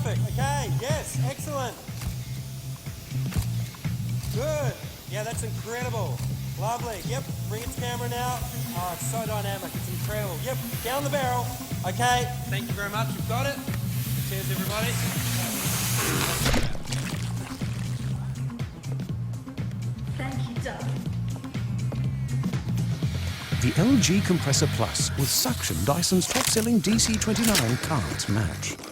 Perfect. Okay, yes, excellent. Good. Yeah, that's incredible. Lovely. Yep, bring it to camera now. Oh, it's so dynamic. It's incredible. Yep, down the barrel. Okay, thank you very much. You've got it. Cheers, everybody. Thank you, Doug. The LG Compressor Plus with suction Dyson's top-selling DC29 can't match.